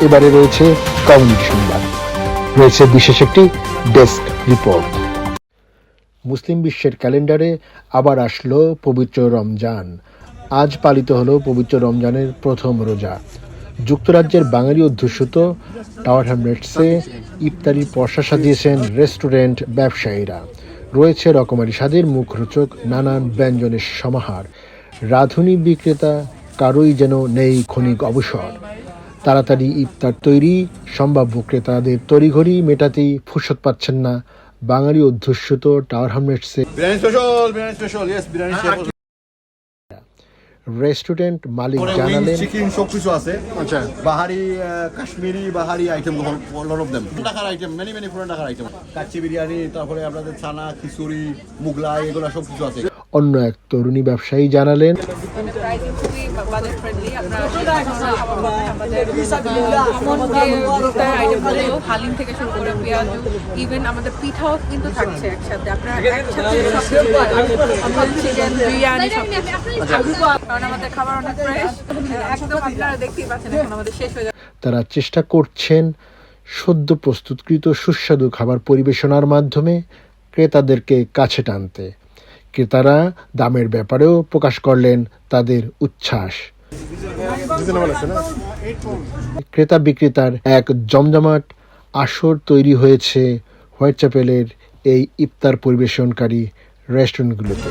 এবারে রয়েছে কমিউনিটি সংবাদ, রয়েছে বিশেষ একটি ডেস্ক রিপোর্ট। মুসলিম বিশ্বের ক্যালেন্ডারে আবার আসলো পবিত্র রমজান। আজ পালিত হলো পবিত্র রমজানের প্রথম রোজা। যুক্তরাজ্যের বাঙালি অধ্যুষিত টাওয়ার হ্যামলেটসে ইফতারির পসরা সাজিয়েছেন রেস্টুরেন্ট ব্যবসায়ীরা। রয়েছে রকমারি স্বাদের মুখরোচক নানান ব্যঞ্জনের সমাহার। রাঁধুনি বিক্রেতা কারোই যেন নেই ক্ষণিক অবসর। তাড়াতাড়ি ইফতার তৈরি, সম্ভাব্য ক্রেতাদের তড়িঘড়ি মেটাতেই ফুরসত পাচ্ছেন না বাঙালি অধ্যুষিত টাওয়ার হ্যামলেটসে রেস্টুরেন্ট মালিক জানালেন, চিকেন সবকিছু আছে। আচ্ছা, বাহারি কাশ্মীরি বাহারি আইটেম, লট অফ দেম টাকার আইটেম, মেনি পুরান টাকার আইটেম, কাচ্চি বিরিয়ানি, তারপরে আপনাদের ছানা খিচুড়ি, মুগলাই, এগুলো সবকিছু আছে। অন্য এক তরুণী ব্যবসায়ী জানালেন, হালিম থেকে শুরু করে পেঁয়াজ, ইভেন আমাদের পিঠাও কিন্তু থাকছে একসাথে। আপনারা বিরিয়ানি, কারণ আমাদের খাবার অনেক ফ্রেশ, একদম আপনারা দেখতেই পাচ্ছেন এখন আমাদের শেষ হয়ে যাচ্ছে। তারা চেষ্টা করছেন সদ্য প্রস্তুতকৃত সুস্বাদু খাবার পরিবেশনার মাধ্যমে ক্রেতাদেরকে কাছে টানতে। ক্রেতারা দামের ব্যাপারেও প্রকাশ করলেন তাদের উচ্ছ্বাস। ক্রেতা বিক্রেতার এক জমজমাট আসর তৈরি হয়েছে হোয়াইটচ্যাপেলের এই ইফতার পরিবেশনকারী রেস্টুরেন্টগুলোতে।